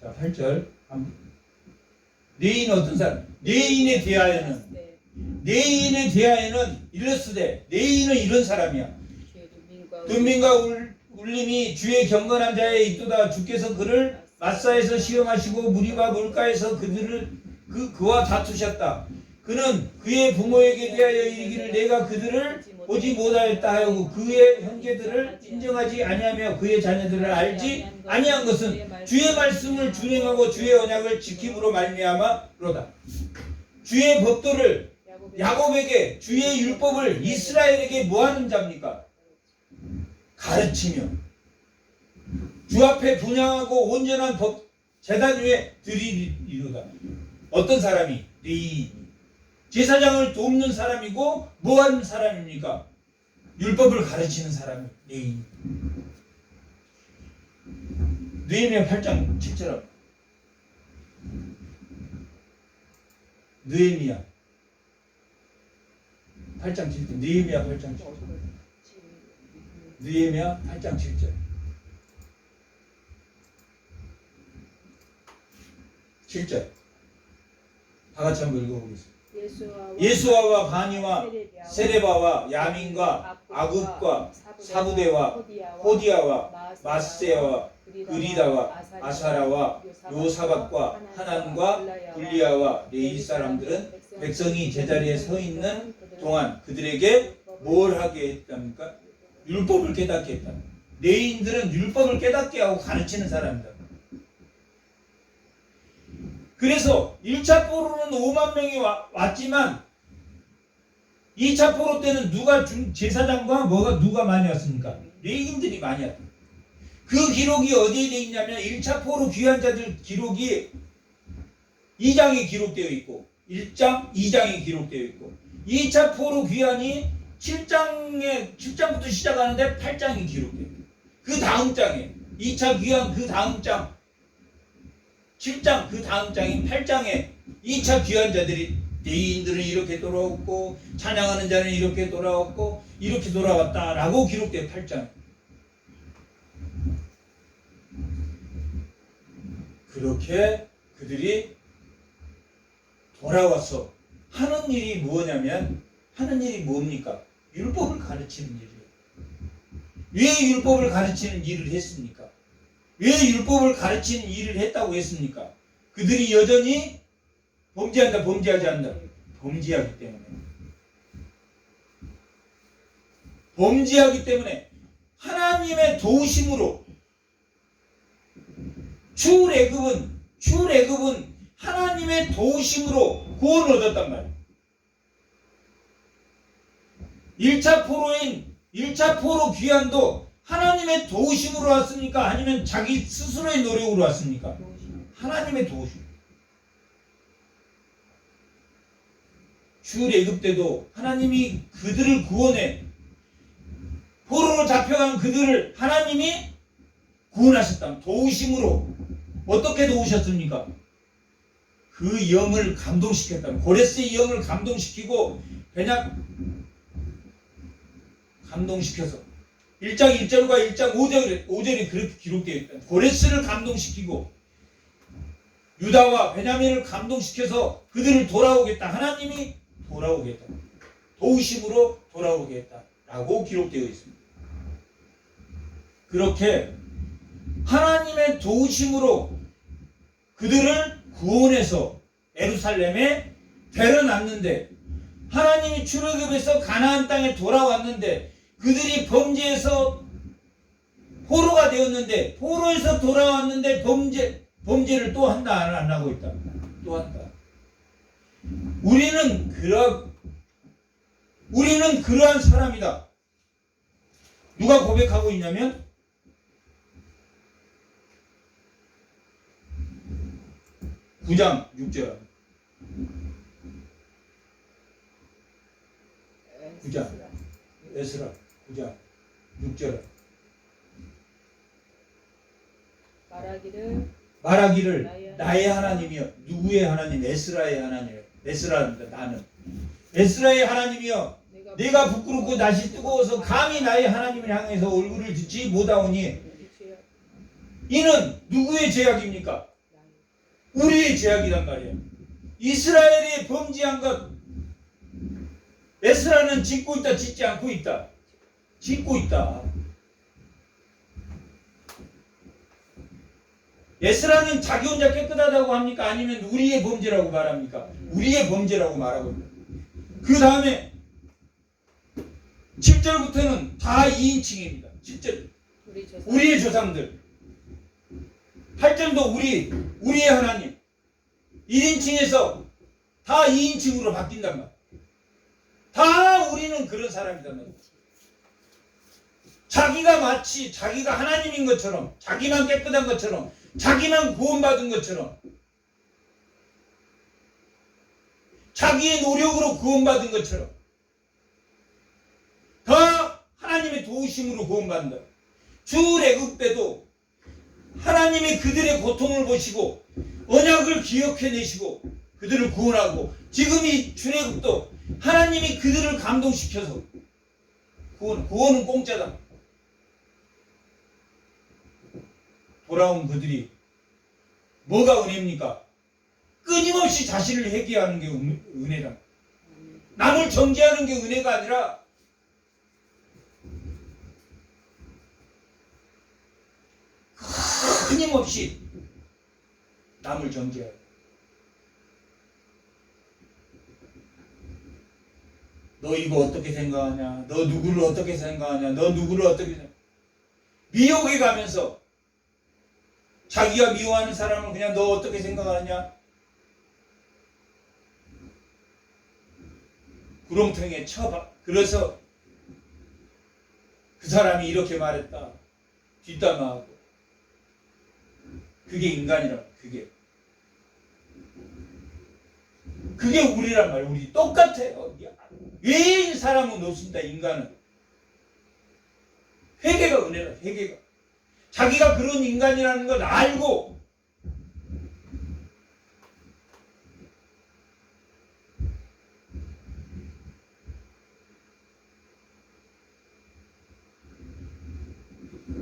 자, 8절. 레위인은 어떤 사람? 레위인에 대하여는 내인에 대하여는 이르스되 내인은 이런 사람이야. 눈민과 울림이 주의 경건한 자에 있도다. 주께서 그를 마사에서 시험하시고 무리와 물가에서 그와 다투셨다. 그는 그의 부모에게 대하여 이르기를 내가 그들을 보지 못하였다 하고 그의 형제들을 인정하지 아니하며 그의 자녀들을 알지 아니한 것은 주의 말씀을 준행하고 주의 언약을 지킴으로 말미암아로다. 주의 법도를 야곱에게 주의 율법을 이스라엘에게 뭐하는 자입니까? 가르치며 주 앞에 분향하고 온전한 법 제단 위에 드리리로다. 어떤 사람이? 레위 제사장을 돕는 사람이고 뭐하는 사람입니까? 율법을 가르치는 사람이 레위. 느헤미야 8장 7절. 느헤미야 8장 7절. 느헤미야 8장 7절. 느헤미야 8장 7절. 7절. 다 같이 한번 읽어보겠습니다. 예수아와 바니와 세레바와 야민과 아굽과 사부대와 호디아와 마세와 그리다와 아사라와 요사박과 하난과 불리아와 레위 사람들은 백성이 제자리에 서 있는 동안 그들에게 뭘 하게 했답니까? 율법을 깨닫게 했다. 레위인들은 율법을 깨닫게 하고 가르치는 사람이다. 그래서 1차 포로는 5만 명이 왔지만 2차 포로 때는 제사장과 누가 많이 왔습니까? 레위인들이 많이 왔다. 그 기록이 어디에 되어 있냐면 1차 포로 귀한 자들 기록이 2장에 기록되어 있고 1장, 2장에 기록되어 있고 2차 포로 귀환이 7장부터 시작하는데 8장이 기록되어 있고 그 다음 장에 2차 귀환 그 다음 장 7장 그 다음 장인 8장에 2차 귀환자들이 레위인들은 이렇게 돌아왔고 찬양하는 자는 이렇게 돌아왔고 이렇게 돌아왔다라고 기록돼요. 8장. 그렇게 그들이 돌아와서 하는 일이 뭐냐면 하는 일이 뭡니까? 율법을 가르치는 일이에요. 왜 율법을 가르치는 일을 했습니까? 왜 율법을 가르치는 일을 했다고 했습니까? 그들이 여전히 범죄한다, 범죄하지 않는다. 범죄하기 때문에. 범죄하기 때문에 하나님의 도우심으로 출애굽은 하나님의 도우심으로 구원을 얻었단 말이에요. 1차 포로 귀환도 하나님의 도우심으로 왔습니까? 아니면 자기 스스로의 노력으로 왔습니까? 하나님의 도우심. 출애굽 때도 하나님이 그들을 구원해 포로로 잡혀간 그들을 하나님이 구원하셨다. 도우심으로. 어떻게 도우셨습니까? 그 영을 감동시켰다. 고레스의 영을 감동시키고 그냥 감동시켜서 1장 1절과 1장 5절에 그렇게 기록되어 있다. 고레스를 감동시키고 유다와 베냐민을 감동시켜서 그들을 돌아오겠다. 하나님이 돌아오겠다. 도우심으로 돌아오겠다. 라고 기록되어 있습니다. 그렇게 하나님의 도우심으로 그들을 구원해서 예루살렘에 데려놨는데 하나님이 출애굽에서 가나안 땅에 돌아왔는데 그들이 범죄에서 포로가 되었는데 포로에서 돌아왔는데 범죄를 또 한다 안 하고 있다. 또 한다. 우리는 그러한 사람이다. 누가 고백하고 있냐면 (9장 6절) 9장 에스라 9장 6절 말하기를 나의 하나님이여. 누구의 하나님? 에스라의 하나님이여. 에스라입니다. 나는 에스라의 하나님이여, 내가 부끄럽고 낯이 뜨거워서 감히 나의 하나님을 향해서 얼굴을 듣지 못하오니 이는 누구의 죄악입니까? 우리의 죄악이란 말이에요. 이스라엘이 범죄한 것, 에스라는 짓고 있다, 짓지 않고 있다? 짓고 있다. 에스라는 자기 혼자 깨끗하다고 합니까? 아니면 우리의 범죄라고 말합니까? 우리의 범죄라고 말하고 있다. 그 다음에 7절부터는 다 2인칭입니다. 7절. 우리의 조상들. 8절도 우리의 하나님. 1인칭에서 다 2인칭으로 바뀐단 말이야. 다 우리는 그런 사람이단 말이야. 자기가 마치 자기가 하나님인 것처럼, 자기만 깨끗한 것처럼, 자기만 구원받은 것처럼, 자기의 노력으로 구원받은 것처럼 다 하나님의 도우심으로 구원받는다. 출애굽 때도 하나님이 그들의 고통을 보시고 언약을 기억해내시고 그들을 구원하고, 지금 이 출애굽도 하나님이 그들을 감동시켜서 구원은 공짜다. 돌아온 그들이 뭐가 은혜입니까? 끊임없이 자신을 회개하는 게 은혜다. 남을 정죄하는 게 은혜가 아니라 끊임없이 남을 정죄하라. 너 이거 어떻게 생각하냐? 너 누구를 어떻게 생각하냐? 너 누구를 어떻게 생각하냐? 미혹에 가면서 자기가 미워하는 사람을 그냥 너 어떻게 생각하느냐? 구렁텅이에 쳐봐. 그래서 그 사람이 이렇게 말했다. 뒷담화하고. 그게 인간이라. 그게 우리란 말이야. 우리 똑같아요. 왜 사람은 없습니다. 인간은. 회개가 은혜라. 회개가. 자기가 그런 인간이라는 걸 알고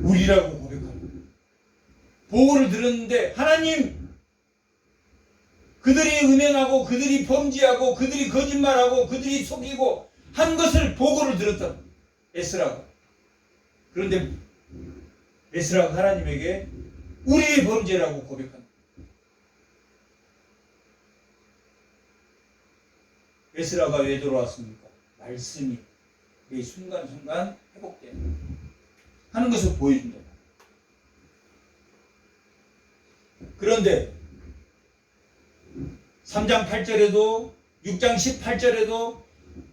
우리라고 고백하는 보고를 들었는데, 하나님, 그들이 음행하고 그들이 범죄하고 그들이 거짓말하고 그들이 속이고 한 것을 보고를 들었다. 에스라가. 그런데 에스라가 하나님에게 우리의 범죄라고 고백한다. 에스라가 왜 돌아왔습니까? 말씀이 매 순간순간 회복되는 하는 것을 보여준다. 그런데 3장 8절에도 6장 18절에도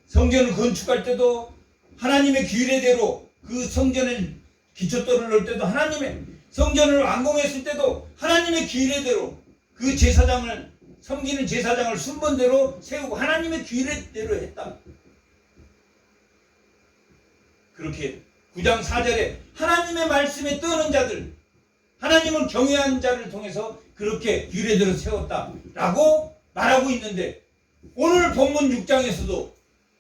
성전을 건축할 때도 하나님의 규례대로 그 성전을 기초돌을 넣을 때도, 하나님의 성전을 완공했을 때도 하나님의 규례대로 그 제사장을, 섬기는 제사장을 순번대로 세우고 하나님의 규례대로 했다. 그렇게 9장 4절에 하나님의 말씀에 떠는 자들, 하나님을 경외한 자를 통해서 그렇게 규례대로 세웠다라고 말하고 있는데, 오늘 본문 6장에서도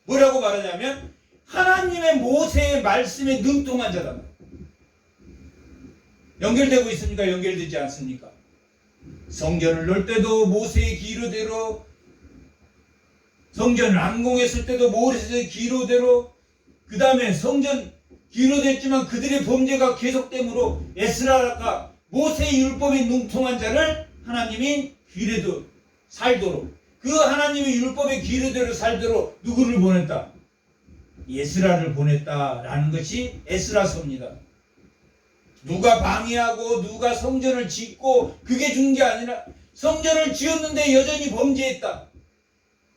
뭐라고 말하냐면 하나님의 모세의 말씀에 능통한 자다. 연결되고 있습니까? 연결되지 않습니까? 성전을 넣을 때도 모세의 기로대로, 성전을 완공했을 때도 모세의 기로대로, 그 다음에 성전 기로됐지만 그들의 범죄가 계속되므로 에스라가 모세의 율법에 능통한 자를 하나님이 규례대로 살도록, 그 하나님의 율법의 규례대로 살도록 누구를 보냈다? 에스라를 보냈다라는 것이 에스라서입니다. 누가 방해하고 누가 성전을 짓고 그게 중요한 게 아니라, 성전을 지었는데 여전히 범죄했다.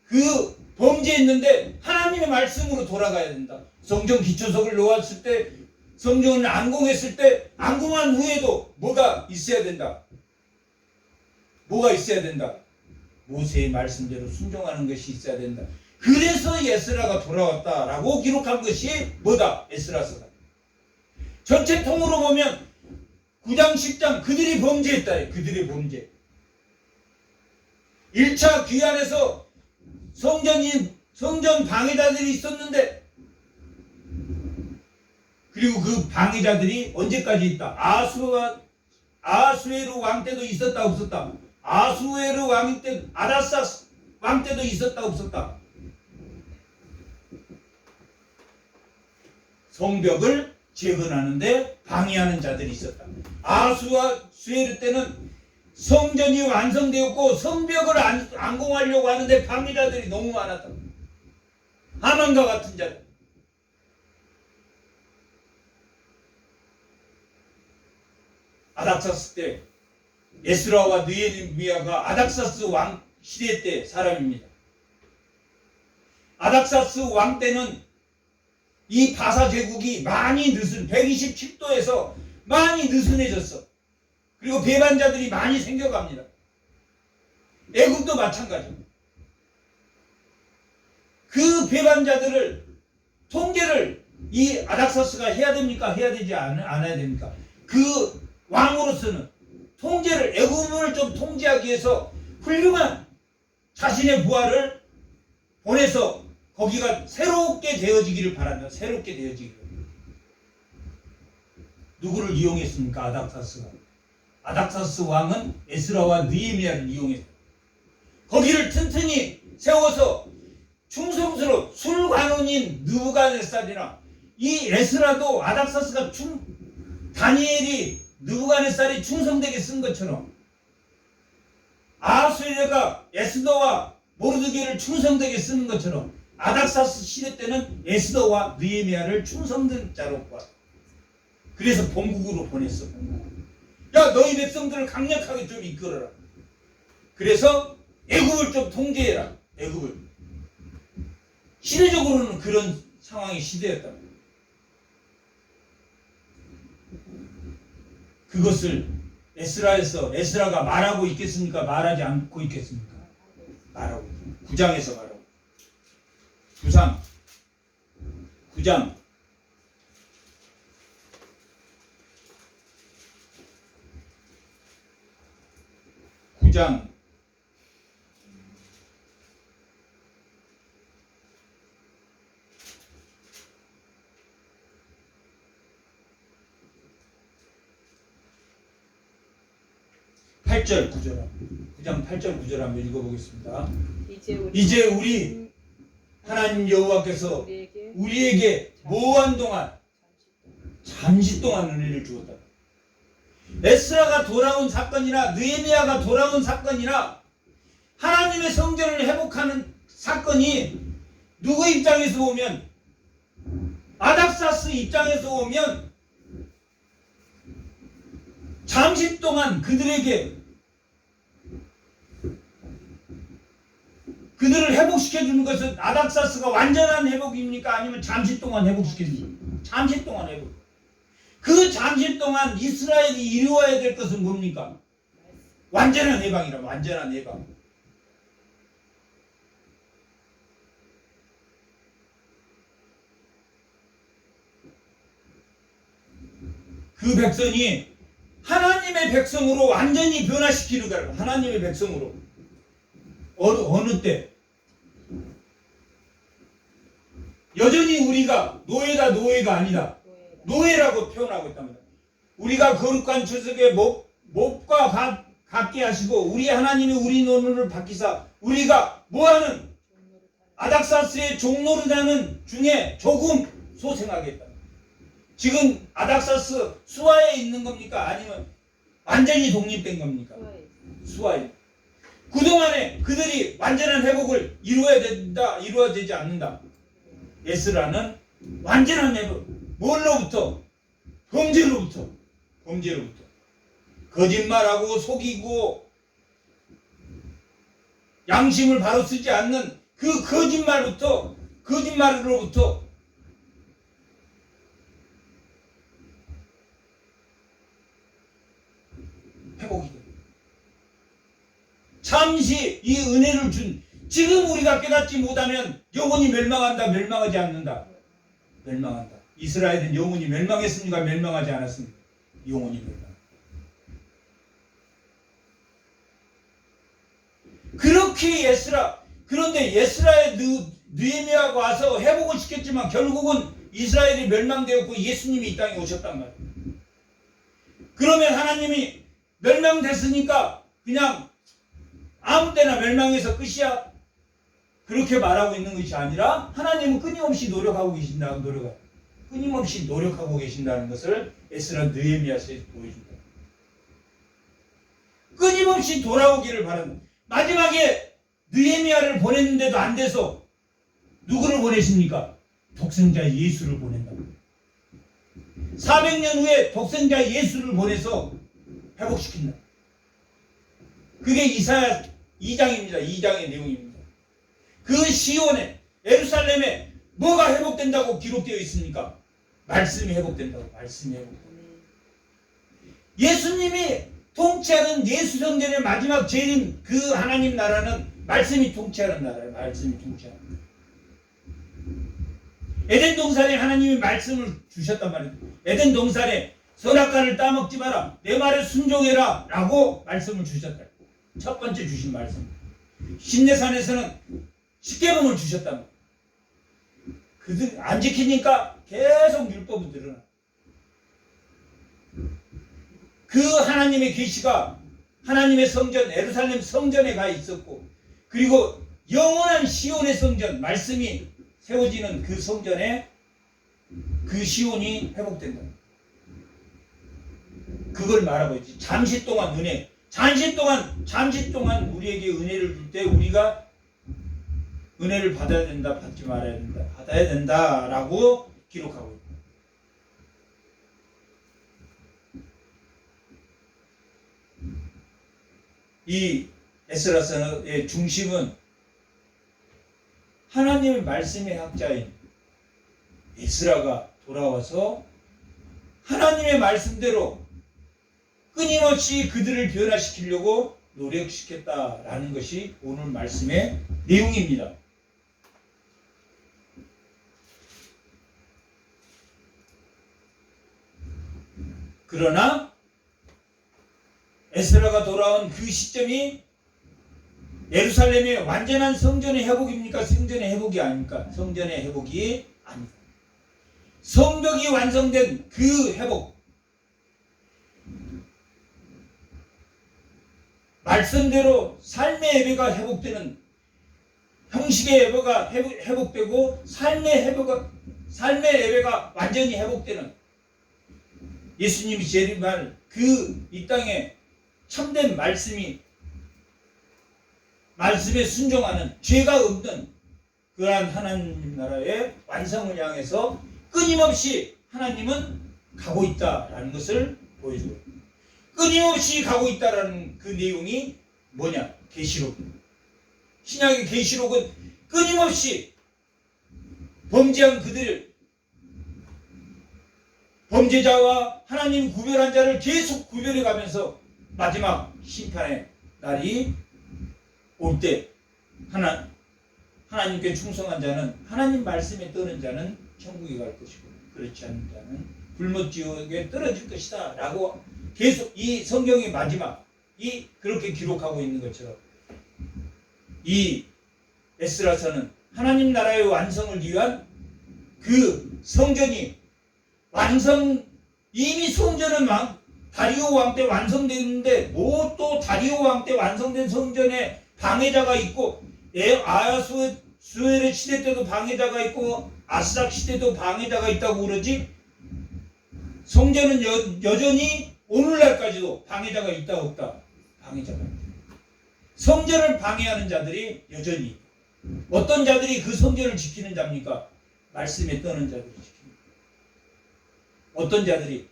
그 범죄했는데 하나님의 말씀으로 돌아가야 된다. 성전 기초석을 놓았을 때, 성전을 완공했을 때, 완공한 후에도 뭐가 있어야 된다. 뭐가 있어야 된다. 모세의 말씀대로 순종하는 것이 있어야 된다. 그래서 에스라가 돌아왔다라고 기록한 것이 뭐다? 에스라서다. 전체 통으로 보면 9장 10장 그들이 범죄했다. 그들의 범죄. 1차 귀환에서 성전 방해자들이 있었는데, 그리고 그 방해자들이 언제까지 있다? 아수에르 왕 때도 있었다 없었다? 아수에르 왕 때, 아라사스 왕 때도 있었다 없었다? 성벽을 재건하는데 방해하는 자들이 있었다. 아수와 수에르 때는 성전이 완성되었고 성벽을 안공하려고 하는데 방해자들이 너무 많았다. 하만과 같은 자들. 아닥사스 때 에스라와 느헤미야가 아닥사스 왕 시대 때 사람입니다. 아닥사스 왕 때는 이 바사 제국이 많이 127도에서 많이 느슨해졌어. 그리고 배반자들이 많이 생겨갑니다. 애국도 마찬가지입니다. 그 배반자들을 통제를 이 아닥사스가 해야 됩니까? 해야 되지 않아야 됩니까? 그 왕으로서는 통제를, 애국을 좀 통제하기 위해서 훌륭한 자신의 부하를 보내서 거기가 새롭게 되어지기를 바란다. 새롭게 되어지기를. 누구를 이용했습니까? 아닥사스가. 아닥사스 왕은 에스라와 느헤미야를 이용했다. 거기를 튼튼히 세워서 충성스러운 술관원인 느부갓네살이나 이 에스라도 아닥사스가 다니엘이 느부갓네살이 충성되게 쓴 것처럼 아수에르가 에스더와 모르드게를 충성되게 쓰는 것처럼 아닥사스 시대 때는 에스더와 느헤미야를 충성된 자로 보았다. 그래서 본국으로 보냈어. 야, 너희 백성들을 강력하게 좀 이끌어라. 그래서 애굽을 좀 통제해라. 애굽을. 시대적으로는 그런 상황의 시대였다. 그것을 에스라가 말하고 있겠습니까? 말하지 않고 있겠습니까? 말하고. 9장에서 말하고. 9장 9장 8절 9절 9장 8절 9절 한번 읽어보겠습니다. 이제 우리 하나님 여호와께서 우리에게 모호한 동안 잠시 동안 은혜를 주었다. 에스라가 돌아온 사건이나 느헤미야가 돌아온 사건이나 하나님의 성전을 회복하는 사건이 누구 입장에서 보면, 아닥사스 입장에서 보면 잠시 동안 그들을 회복시켜주는 것은 아닥사스가 완전한 회복입니까? 아니면 잠시 동안 회복시켜주는? 잠시 동안 회복. 그 잠시 동안 이스라엘이 이루어야 될 것은 뭡니까? 완전한 해방이라. 완전한 해방. 그 백성이 하나님의 백성으로 완전히 변화시키는 거예요. 하나님의 백성으로. 어느 때? 여전히 우리가 노예가 아니다. 노예라고 표현하고 있답니다. 우리가 거룩한 추석에 몹과 같게 하시고 우리 하나님이 우리 노릇을 바뀌사 우리가 뭐하는 아닥사스의 종노릇하는 중에 조금 소생하겠다. 지금 아닥사스 수하에 있는 겁니까? 아니면 완전히 독립된 겁니까? 수하에. 그동안에 그들이 완전한 회복을 이루어야 된다, 이루어야 되지 않는다. 에스라는 완전한 회복. 뭘로부터? 범죄로부터. 거짓말하고 속이고 양심을 바로 쓰지 않는 그 거짓말로부터 회복이 됩니다. 잠시 이 은혜를 준, 지금 우리가 깨닫지 못하면 영원히 멸망한다, 멸망하지 않는다. 멸망한다. 이스라엘은 영원히 멸망했습니까? 멸망하지 않았습니까? 영원히 멸망. 그렇게 그런데 예스라의 느헤미야가 와서 회복을 시켰지만 결국은 이스라엘이 멸망되었고 예수님이 이 땅에 오셨단 말이에요. 그러면 하나님이 멸망됐으니까 그냥 아무 때나 멸망해서 끝이야, 그렇게 말하고 있는 것이 아니라 하나님은 끊임없이 노력하고 계신다고. 노력하고 끊임없이 노력하고 계신다는 것을 에스라 느헤미야서에서 보여준다. 끊임없이 돌아오기를 바란다. 마지막에 느헤미야를 보냈는데도 안 돼서 누구를 보내십니까? 독생자 예수를 보낸다. 400년 후에 독생자 예수를 보내서 회복시킨다. 그게 이사야 2장입니다. 2장의 내용입니다. 그 시온에 예루살렘에 뭐가 회복된다고 기록되어 있습니까? 말씀이 회복된다고. 말씀이 회복된다. 예수님이 통치하는 예수 성전의 마지막 재림, 그 하나님 나라는 말씀이 통치하는 나라예요. 말씀이 통치하는 나라. 에덴 동산에 하나님이 말씀을 주셨단 말이에요. 에덴 동산에 선악과를 따먹지 마라, 내 말에 순종해라 라고 말씀을 주셨다. 첫 번째 주신 말씀. 신내산에서는 십계명을 주셨단 말이에요. 그들 안 지키니까 계속 율법은 늘어나. 그 하나님의 계시가 하나님의 성전 예루살렘 성전에 가 있었고, 그리고 영원한 시온의 성전 말씀이 세워지는 그 성전에 그 시온이 회복된다. 그걸 말하고 있지. 잠시 동안 은혜, 잠시 동안 우리에게 은혜를 줄 때 우리가 은혜를 받아야 된다, 받지 말아야 된다, 받아야 된다라고 기록하고 있다. 이 에스라서의 중심은 하나님의 말씀의 학자인 에스라가 돌아와서 하나님의 말씀대로 끊임없이 그들을 변화시키려고 노력시켰다라는 것이 오늘 말씀의 내용입니다. 그러나 에스라가 돌아온 그 시점이 예루살렘의 완전한 성전의 회복입니까? 성전의 회복이 아닙니까? 성전의 회복이 아니다. 성벽이 완성된 그 회복, 말씀대로 삶의 예배가 회복되는, 형식의 예배가 회복되고 삶의 예배가 완전히 회복되는, 예수님이 재림할 그 이 땅에 참된 말씀에 순종하는 죄가 없는 그러한 하나님 나라의 완성을 향해서 끊임없이 하나님은 가고 있다라는 것을 보여주고 있습니다. 끊임없이 가고 있다라는 그 내용이 뭐냐? 계시록입니다. 신약의 계시록은 끊임없이 범죄한 그들을, 범죄자와 하나님 구별한 자를 계속 구별해 가면서 마지막 심판의 날이 올 때 하나님께 충성한 자는, 하나님 말씀에 떠는 자는 천국에 갈 것이고 그렇지 않은 자는 불못지옥에 떨어질 것이다 라고 계속 이 성경의 마지막이 그렇게 기록하고 있는 것처럼, 이 에스라서는 하나님 나라의 완성을 위한 그 성전이 이미 성전은 다리오 왕 때 완성됐는데 뭐 또 다리오 왕 때 완성된 성전에 방해자가 있고, 아하수에르 시대 때도 방해자가 있고 아스락 시대도 방해자가 있다고 그러지? 성전은 여전히 오늘날까지도 방해자가 있다 없다? 방해자가 있다. 성전을 방해하는 자들이 여전히, 어떤 자들이 그 성전을 지키는 자입니까? 말씀에 떠는 자들이 지킵니다. 어떤 자들이?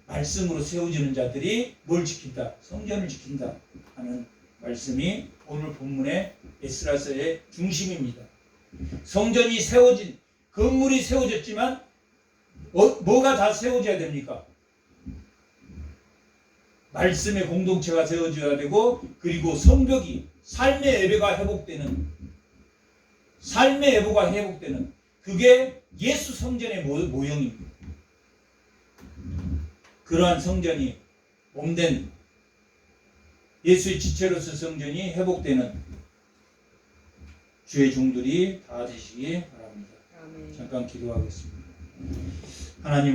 말씀으로 세워지는 자들이 뭘 지킨다? 성전을 지킨다 하는 말씀이 오늘 본문의 에스라서의 중심입니다. 성전이 세워진, 건물이 세워졌지만 뭐가 다 세워져야 됩니까? 말씀의 공동체가 세워져야 되고, 그리고 성벽이, 삶의 예배가 회복되는, 그게 예수 성전의 모형입니다. 그러한 성전이, 몸된 예수의 지체로서 성전이 회복되는 주의 종들이 다 되시기 바랍니다. 잠깐 기도하겠습니다. 하나님은